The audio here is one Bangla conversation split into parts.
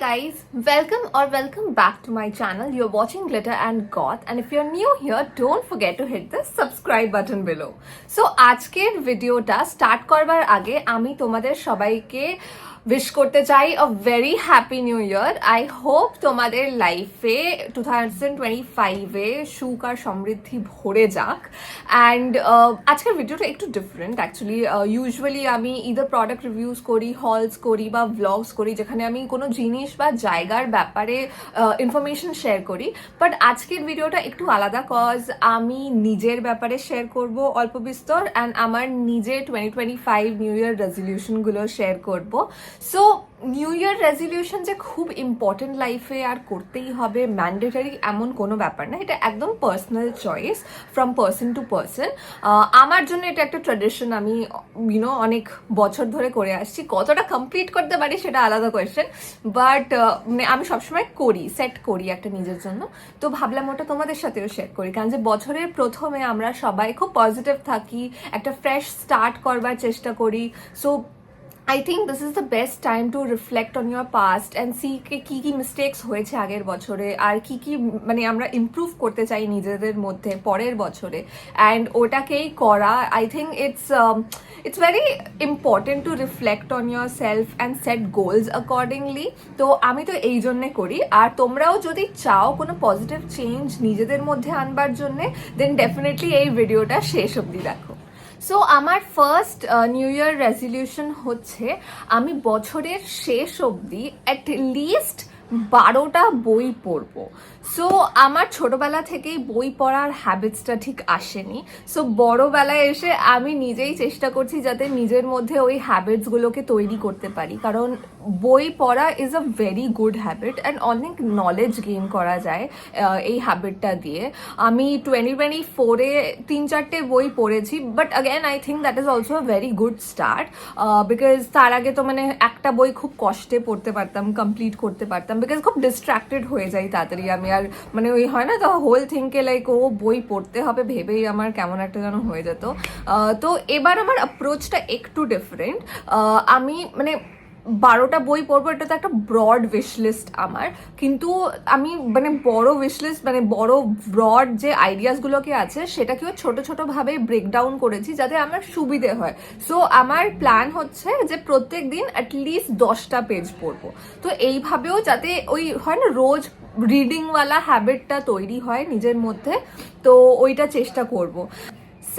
guys, welcome back to my channel. You're watching Glitter and Goth, and if you're new here, don't forget to hit the subscribe button below. So আজকের ভিডিওটা স্টার্ট করবার আগে আমি তোমাদের সবাইকে উইশ করতে চাই a very happy new year. I hope তোমাদের লাইফে 2025 এ সুখ আর সমৃদ্ধি ভরে যাক। অ্যান্ড আজকের ভিডিওটা একটু ডিফারেন্ট অ্যাকচুয়ালি। ইউজুয়ালি আমি ইদার প্রোডাক্ট রিভিউজ করি, হলস করি বা ভ্লগস করি, যেখানে আমি কোনো জিনিস বা জায়গার ব্যাপারে ইনফরমেশন শেয়ার করি। বাট আজকের ভিডিওটা একটু আলাদা, কজ আমি নিজের ব্যাপারে শেয়ার করব অল্প বিস্তর, অ্যান্ড আমার নিজের 2025 নিউ ইয়ার রেজলিউশনগুলো শেয়ার করব। সো নিউ ইয়ার রেজলিউশন যে খুব ইম্পর্টেন্ট লাইফে আর করতেই হবে, ম্যান্ডেটারি এমন কোনো ব্যাপার না। এটা একদম personal choice from person to person. আমার জন্য এটা একটা ট্র্যাডিশন, আমি অনেক বছর ধরে করে আসছি। কতটা কমপ্লিট করতে পারি সেটা আলাদা কোয়েশ্চেন, বাট মানে আমি সবসময় করি, সেট করি একটা নিজের জন্য। তো ভাবলাম ওটা তোমাদের সাথেও শেয়ার করি, কারণ যে বছরের প্রথমে আমরা সবাই খুব পজিটিভ থাকি, একটা ফ্রেশ স্টার্ট করবার চেষ্টা করি। So I think this is the best time to reflect on your past and see কি কি মিস্টেক্স হয়েছে আগের বছরে, আর কি কি মানে আমরা ইমপ্রুভ করতে চাই নিজেদের মধ্যে পরের বছরে, অ্যান্ড ওটাকেই করা। I think it's very important to reflect on yourself and set goals accordingly. তো আমি তো এই জন্যে করি, আর তোমরাও যদি চাও কোনো পজিটিভ চেঞ্জ নিজেদের মধ্যে আনবার জন্যে, দেন ডেফিনেটলি এই ভিডিওটা শেষ অবধি দেখো। সো আমার ফার্স্ট নিউ ইয়ার রেজলিউশন হচ্ছে আমি বছরের শেষ অবধি অ্যাট লিস্ট 12টা বই পড়বো। সো আমার ছোটবেলা থেকেই বই পড়ার হ্যাবিটসটা ঠিক আসেনি। সো বড়বেলায় এসে আমি নিজেই চেষ্টা করছি যাতে নিজের মধ্যে ওই হ্যাবিটসগুলোকে তৈরি করতে পারি, কারণ বই পড়া is a very good habit and অনেক নলেজ গেইন করা যায় এই হ্যাবিটটা দিয়ে। আমি 2024-এ 3-4টে বই পড়েছি, but again I think that is also a very good start, because তার আগে তো মানে একটা বই খুব কষ্টে পড়তে পারতাম, কমপ্লিট করতে পারতাম, বিকজ খুব ডিস্ট্র্যাক্টেড হয়ে যাই তাড়াতাড়ি আমি। আর মানে ওই হয় না, তো হোল থিংকে লাইক ও বই পড়তে হবে ভেবেই আমার কেমন একটা যেন হয়ে যেত। তো এবার আমার অ্যাপ্রোচটা একটু ডিফারেন্ট। আমি মানে 12টা বই পড়বো, এটা তো একটা ব্রড উইশ লিস্ট আমার, কিন্তু আমি মানে বড় উইশ লিস্ট মানে বড় ব্রড যে আইডিয়াসগুলোকে আছে সেটাকেও ছোট ছোটোভাবে ব্রেকডাউন করেছি যাতে আমার সুবিধে হয়। সো আমার প্ল্যান হচ্ছে যে প্রত্যেক দিন অ্যাটলিস্ট 10টা পেজ পড়বো। তো এইভাবেও যাতে ওই হয় না রোজ রিডিংওয়ালা হ্যাবিটটা তৈরি হয় নিজের মধ্যে, তো ওইটা চেষ্টা করব।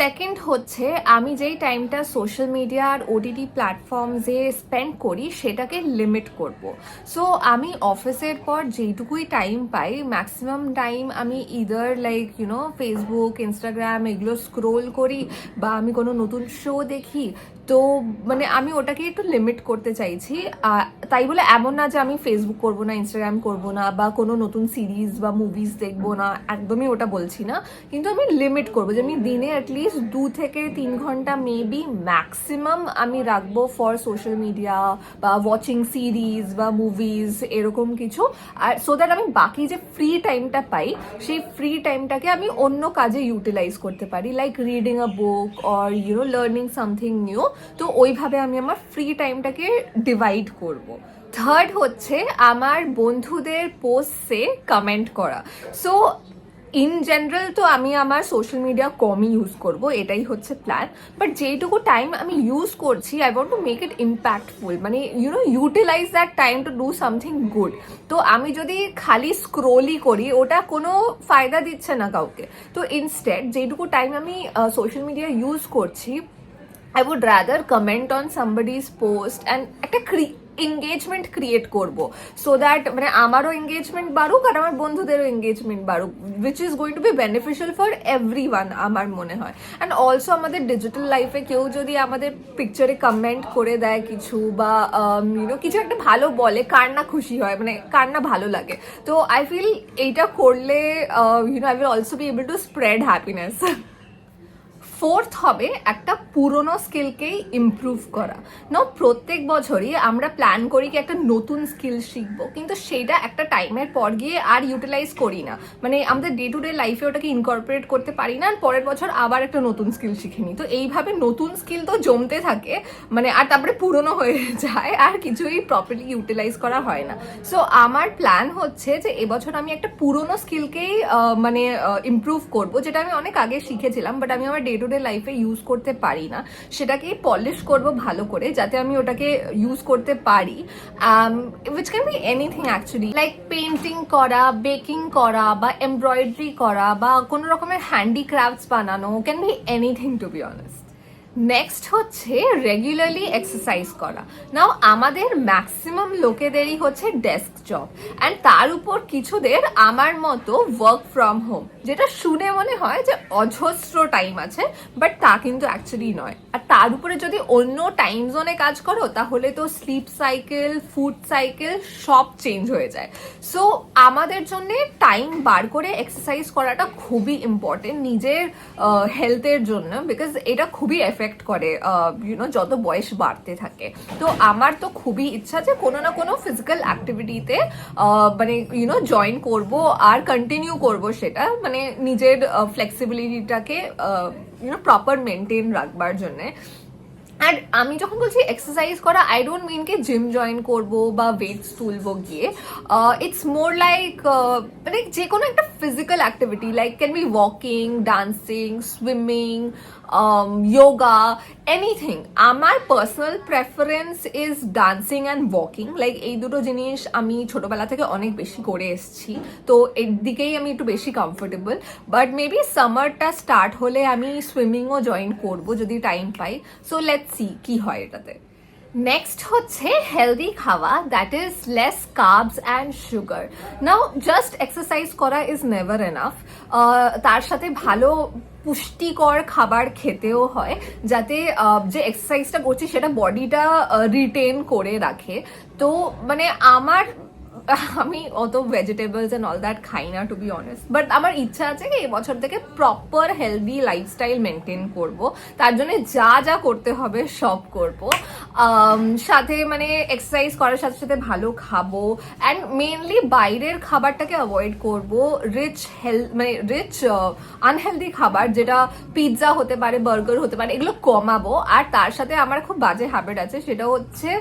সেকেন্ড হচ্ছে আমি যেই টাইমটা সোশ্যাল মিডিয়া আর ওটিটি প্ল্যাটফর্মসে স্পেন্ড করি সেটাকে লিমিট করব। সো আমি অফিসের পর যেইটুকুই টাইম পাই, ম্যাক্সিমাম টাইম আমি ইদার লাইক ফেসবুক, ইনস্টাগ্রাম এগুলো স্ক্রোল করি, বা আমি কোনো নতুন শো দেখি। তো মানে আমি ওটাকে একটু লিমিট করতে চাইছি। তাই বলে এমন না যে আমি ফেসবুক করবো না, ইনস্টাগ্রাম করবো না, বা কোনো নতুন সিরিজ বা মুভিজ দেখবো না, একদমই ওটা বলছি না। কিন্তু আমি লিমিট করবো যে আমি দিনে অ্যাটলিস্ট 2 থেকে 3 ঘন্টা মেবি ম্যাক্সিমাম আমি রাখবো ফর সোশ্যাল মিডিয়া বা ওয়াচিং সিরিজ বা মুভিজ এরকম কিছু। আর সো দ্যাট আমি বাকি যে ফ্রি টাইমটা পাই সেই ফ্রি টাইমটাকে আমি অন্য কাজে ইউটিলাইজ করতে পারি, like reading a book or learning something new. তো ওইভাবে আমি আমার ফ্রি টাইমটাকে ডিভাইড করব। থার্ড হচ্ছে আমার বন্ধুদের পোস্টে কমেন্ট করা। সো ইন জেনারেল তো আমি আমার সোশ্যাল মিডিয়া কমই ইউজ করব, এটাই হচ্ছে প্ল্যান। বাট যেইটুকু টাইম আমি ইউজ করছি, I want to make it impactful, মানে utilise that time to do something good. তো আমি যদি খালি স্ক্রোলই করি, ওটা কোনো ফায়দা দিচ্ছে না কাউকে। তো ইনস্টেড যেইটুকু টাইম আমি সোশ্যাল মিডিয়া ইউজ করছি, I would rather comment on somebody's post and একটা এঙ্গেজমেন্ট ক্রিয়েট করবো, সো দ্যাট মানে আমারও এঙ্গেজমেন্ট বাড়ুক আর আমার বন্ধুদেরও এঙ্গেজমেন্ট বাড়ুক, which is going to B beneficial for everyone আমার মনে হয়। অ্যান্ড অলসো আমাদের ডিজিটাল লাইফে কেউ যদি আমাদের পিকচারে কমেন্ট করে দেয় কিছু, বা কিছু একটা ভালো বলে, কার না খুশি হয়, মানে কার না ভালো লাগে। তো আই ফিল এইটা করলে I will also be able to spread happiness. Fourth হবে একটা পুরনো স্কিলকেই ইমপ্রুভ করা। না, প্রত্যেক বছরই আমরা প্ল্যান করি কি একটা নতুন স্কিল শিখবো, কিন্তু সেটা একটা টাইমের পর গিয়ে আর ইউটিলাইজ করি না, মানে আমাদের ডে টু ডে লাইফে ওটাকে ইনকর্পোরেট করতে পারি না, আর পরের বছর আবার একটা নতুন স্কিল শিখে নিই। তো এইভাবে নতুন স্কিল তো জমতে থাকে, মানে আর তারপরে পুরনো হয়ে যায় আর কিছুই প্রপারলি ইউটিলাইজ করা হয় না। সো আমার প্ল্যান হচ্ছে যে এবছর আমি একটা পুরনো স্কিলকেই মানে ইমপ্রুভ করব, যেটা আমি অনেক আগে শিখেছিলাম বাট আমি আমার ডে টু ডে লাইফে ইউজ করতে পারি না, সেটাকেই পলিশ করব ভালো করে যাতে আমি ওটাকে ইউজ করতে পারি। Which can be anything actually, like painting করা, বেকিং করা, বা এমব্রয়ডারি করা, বা কোনো রকমের হ্যান্ডিক্রাফটস বানানো, can be anything to be honest. Next হচ্ছে রেগুলারলি এক্সারসাইজ করা। নাও আমাদের ম্যাক্সিমাম লোকেদেরই হচ্ছে ডেস্ক জব, অ্যান্ড তার উপর কিছুদের আমার মতো ওয়ার্ক ফ্রম হোম, যেটা শুনে মনে হয় যে অজস্র টাইম আছে, বাট তা কিন্তু অ্যাকচুয়ালি নয়। আর তার উপরে যদি অন্য টাইম জোনে কাজ করো তাহলে তো স্লিপ সাইকেল, ফুড সাইকেল সব চেঞ্জ হয়ে যায়। সো আমাদের জন্য টাইম বার করে এক্সারসাইজ করাটা খুবই ইম্পর্টেন্ট নিজের হেলথের জন্য, বিকজ এটা খুবই এফেক্ট করে যত বয়স বাড়তে থাকে। তো আমার তো খুবই ইচ্ছা যে কোনো না কোনো ফিজিক্যাল অ্যাক্টিভিটিতে মানে জয়েন করব আর কন্টিনিউ করব, সেটা মানে নিজের ফ্লেক্সিবিলিটিটাকে প্রপার মেনটেন রাখবার জন্যে। আর আমি যখন বলছি এক্সারসাইজ করা, আই ডোন্ট মিন কি জিম জয়েন করবো বা ওয়েটস তুলবো গিয়ে। ইটস মোর লাইক মানে যে কোনো একটা physical activity, like can be walking, dancing, swimming, yoga, anything. আমার personal preference is dancing and walking, like এই দুটো জিনিস আমি ছোটবেলা থেকে অনেক বেশি করে এসেছি, তো এর দিকেই আমি একটু বেশি কমফোর্টেবল। বাট মেবি সামারটা স্টার্ট হলে আমি সুইমিংও জয়েন করবো যদি time pi. So let's see কি হয় এটাতে। নেক্সট হচ্ছে হেলদি খাওয়া, that is less carbs and sugar. Now just exercise করা ইজ নেভার এনাফ, তার সাথে ভালো পুষ্টিকর খাবার খেতেও হয়, যাতে যে এক্সারসাইজটা করছি সেটা বডিটা রিটেন করে রাখে। তো মানে আমি অত ভেজিটেবলস এন্ড অল দ্যাট খাই না টু বি অনেস্ট, বাট আমার ইচ্ছা আছে কি এবছর থেকে প্রপার হেলদি লাইফস্টাইল মেনটেন করব। তার জন্য যা যা করতে হবে সব করব, সাথে মানে এক্সারসাইজ করার সাথে সাথে ভালো খাবো, অ্যান্ড মেনলি বাইরের খাবারটাকে অ্যাভয়েড করব। রিচ আনহেলদি খাবার, যেটা পিৎজা হতে পারে, বার্গার হতে পারে, এগুলো কমাবো। আর তার সাথে আমার খুব বাজে হ্যাবিট আছে, সেটা হচ্ছে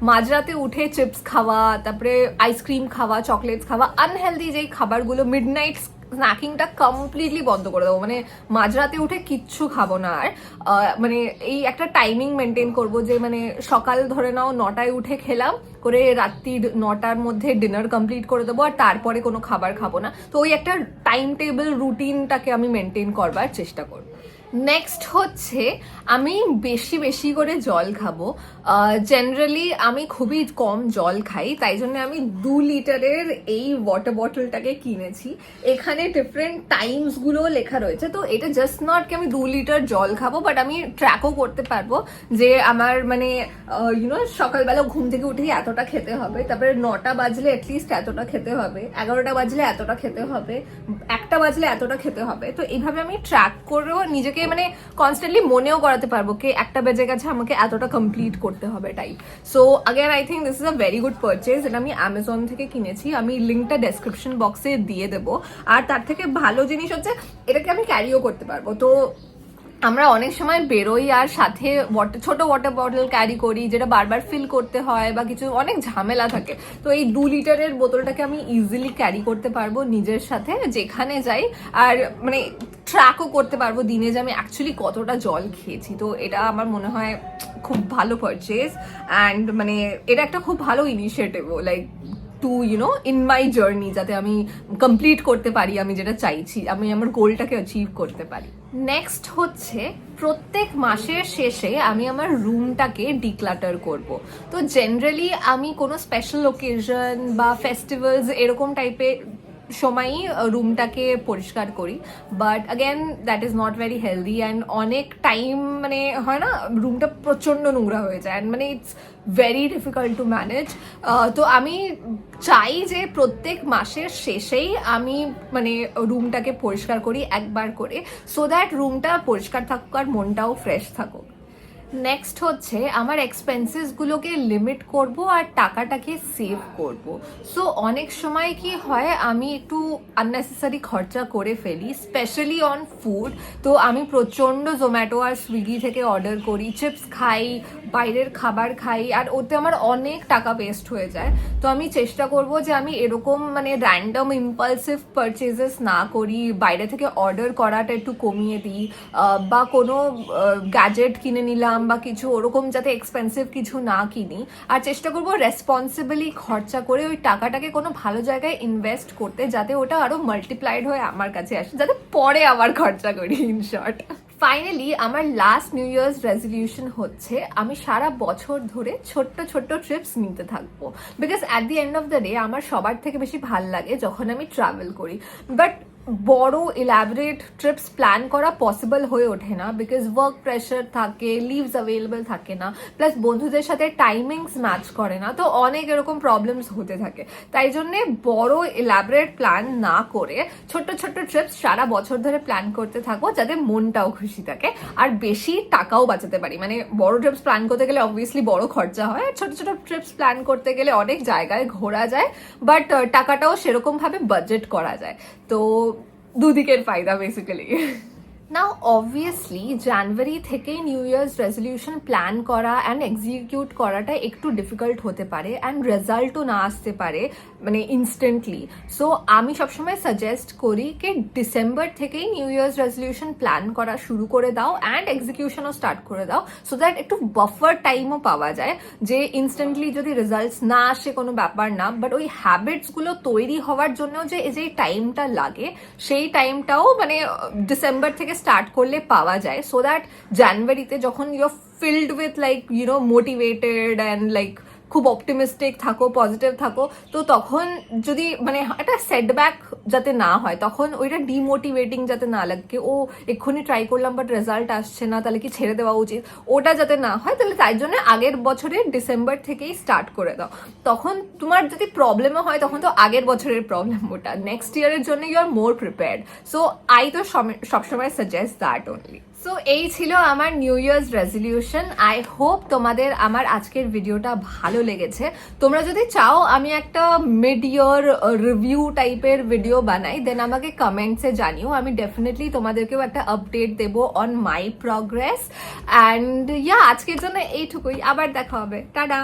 মাঝরাতে উঠে চিপস খাওয়া, তারপরে আইসক্রিম খাওয়া, চকলেটস খাওয়া, আনহেলদি যেই খাবারগুলো, মিডনাইট স্ন্যাকিংটা কমপ্লিটলি বন্ধ করে দেবো। মানে মাঝরাতে উঠে কিচ্ছু খাবো না আর, মানে এই একটা টাইমিং মেনটেন করব যে মানে সকাল ধরে নাও 9টায় উঠে খেলাম করে, রাত্রির 9টার মধ্যে ডিনার কমপ্লিট করে দেবো, আর তারপরে কোনো খাবার খাবো না। তো ওই একটা টাইম টেবিল রুটিনটাকে আমি মেনটেন করবার চেষ্টা করবো। নেক্সট হচ্ছে আমি বেশি বেশি করে জল খাবো। জেনারেলি আমি খুবই কম জল খাই, তাই জন্য আমি 2 লিটারের এই ওয়াটার বটলটাকে কিনেছি। এখানে ডিফারেন্ট টাইমসগুলো লেখা রয়েছে, তো এটা জাস্ট নট কি আমি 2 লিটার জল খাবো, বাট আমি ট্র্যাকও করতে পারবো যে আমার মানে সকালবেলা ঘুম থেকে উঠেই এতটা খেতে হবে, তারপরে 9টা বাজলে অ্যাটলিস্ট এতটা খেতে হবে, 11টা বাজলে এতটা খেতে হবে, 1টা বাজলে এতটা খেতে হবে। তো এইভাবে আমি ট্র্যাক করেও নিজেকে মানে কনস্ট্যান্টলি মনেও করাতে পারবো কি 1টা বেজে গেছে, আমাকে এতটা কমপ্লিট করতে হবে type. So again I think this is a very good purchase. এটা আমি অ্যামাজন থেকে কিনেছি, আমি লিঙ্কটা ডেসক্রিপশন বক্সে দিয়ে দেবো। আর তার থেকে ভালো জিনিস হচ্ছে এটাকে আমি ক্যারিও করতে পারবো। তো আমরা অনেক সময় বেরোই আর সাথে ছোট ওয়াটার বটল ক্যারি করি, যেটা বারবার ফিল করতে হয় বা কিছু অনেক ঝামেলা থাকে। তো এই 2 লিটারের বোতলটাকে আমি ইজিলি ক্যারি করতে পারবো নিজের সাথে যেখানে যাই, আর মানে ট্র্যাকও করতে পারবো দিনে যে আমি অ্যাকচুয়ালি কতটা জল খেয়েছি। তো এটা আমার মনে হয় খুব ভালো পারচেজ, অ্যান্ড মানে এটা একটা খুব ভালো initiative like to in my journey, যাতে আমি কমপ্লিট করতে পারি আমি যেটা চাইছি, আমি আমার গোলটাকে অ্যাচিভ করতে পারি। নেক্সট হচ্ছে প্রত্যেক মাসের শেষে আমি আমার রুমটাকে ডিক্লাটার করব। তো জেনারেলি আমি কোনো স্পেশাল ওকেশন বা ফেস্টিভ্যালস এরকম টাইপের সময়ই রুমটাকে পরিষ্কার করি, but again that is not very healthy and অনেক টাইম মানে হয় না রুমটা প্রচণ্ড নোংরা হয়ে যায়, মানে it's very difficult to manage. তো আমি চাই যে প্রত্যেক মাসের শেষেই আমি মানে রুমটাকে পরিষ্কার করি একবার করে, সো দ্যাট রুমটা পরিষ্কার থাকুক আর মনটাও ফ্রেশ থাকুক। নেক্সট হচ্ছে আমার এক্সপেন্সেসগুলোকে লিমিট করব আর টাকাটাকে সেভ করব। সো অনেক সময় কি হয় আমি একটু আননেসেসারি খরচা করে ফেলি, স্পেশালি অন ফুড। তো আমি প্রচণ্ড জোম্যাটো আর সুইগি থেকে অর্ডার করি, চিপস খাই, বাইরের খাবার খাই, আর ওতে আমার অনেক টাকা ওয়েস্ট হয়ে যায়। তো আমি চেষ্টা করব যে আমি এরকম মানে র্যান্ডম ইম্পালসিভ পারচেজেস না করি, বাইরে থেকে অর্ডার করাটা একটু কমিয়ে দিই, বা কোনো গ্যাজেট কিনে নিলাম বা কিছু ওরকম যাতে এক্সপেন্সিভ কিছু না কিনি। আর চেষ্টা করবো রেসপন্সিবলি খরচা করে ওই টাকাটাকে কোনো ভালো জায়গায় ইনভেস্ট করতে, যাতে ওটা আরো মাল্টিপ্লাইড হয়ে আমার কাছে আসে, যাতে পরে আবার খরচা করি, ইন শর্ট। ফাইনালি আমার লাস্ট নিউ ইয়ার্স রেজলিউশন হচ্ছে আমি সারা বছর ধরে ছোট্ট ছোট্ট ট্রিপস নিতে থাকবো, because at the end of the day আমার সবার থেকে বেশি ভাল লাগে যখন আমি ট্রাভেল করি। বাট বড় ইলাবরেট ট্রিপস প্ল্যান করা পসিবল হয়ে ওঠে না, বিকজ ওয়ার্ক প্রেশার থাকে, লিভস অ্যাভেলেবল থাকে না, প্লাস বন্ধুদের সাথে টাইমিংস ম্যাচ করে না, তো অনেক এরকম প্রবলেমস হতে থাকে। তাই জন্যে বড় ইলাবরেট প্ল্যান না করে ছোট্ট ছোট্ট ট্রিপস সারা বছর ধরে প্ল্যান করতে থাকবো, যাতে মনটাও খুশি থাকে আর বেশি টাকাও বাঁচাতে পারি। মানে বড় ট্রিপস প্ল্যান করতে গেলে অবভিয়াসলি বড় খরচা হয়, আর ছোট ছোট ট্রিপস প্ল্যান করতে গেলে অনেক জায়গায় ঘোরা যায়, বাট টাকাটাও সেরকম ভাবে বাজেট করা যায়। তো দুদিকের ফায়দা বেসিক্যালি। নাও অবভিয়াসলি জানুয়ারি থেকেই নিউ ইয়ার্স রেজলিউশন প্ল্যান করা অ্যান্ড এক্সিকিউট করাটা একটু ডিফিকাল্ট হতে পারে অ্যান্ড রেজাল্টও না আসতে পারে মানে ইনস্ট্যান্টলি। সো আমি সবসময় সাজেস্ট করি কি ডিসেম্বর থেকেই নিউ ইয়ার্স রেজলিউশন প্ল্যান করা শুরু করে দাও অ্যান্ড এক্সিকিউশনও স্টার্ট করে দাও, সো দ্যাট একটু বাফার টাইমও পাওয়া যায়, যে ইনস্ট্যান্টলি যদি রেজাল্টস না আসে কোনো ব্যাপার না, বাট ওই হ্যাবিটসগুলো তৈরি হওয়ার জন্যও যে এই যে টাইমটা লাগে সেই টাইমটাও মানে ডিসেম্বর থেকে স্টার্ট করলে পাওয়া যায়, সো দ্যাট জানুয়ারিতে যখন your filled with like you know motivated and like খুব অপটিমিস্টিক থাকো, পজিটিভ থাকো, তো তখন যদি মানে একটা সেটব্যাক যাতে না হয়, তখন ওইটা ডিমোটিভেটিং যাতে না লাগে, ও এক্ষুনি ট্রাই করলাম বাট রেজাল্ট আসছে না, তাহলে কি ছেড়ে দেওয়া উচিত, ওটা যাতে না হয়, তাহলে তাই জন্য আগের বছরের ডিসেম্বর থেকেই স্টার্ট করে দাও। তখন তোমার যদি প্রবলেমও হয় তখন তো আগের বছরের প্রবলেম, ওটা নেক্সট ইয়ারের জন্য you are more prepared. So I তো সবসময় সাজেস্ট দ্যাট অনলি। সো এই ছিল আমার new year's resolution. I hope তোমাদের আমার আজকের ভিডিওটা ভালো লেগেছে। তোমরা যদি চাও আমি একটা মিড ইয়ার রিভিউ টাইপের ভিডিও বানাই, দেন আমাকে কমেন্টসে জানিও, আমি ডেফিনেটলি তোমাদেরকেও একটা আপডেট দেবো on my progress. And yeah আজকের জন্য এইটুকুই, আবার দেখা হবে, টাটা।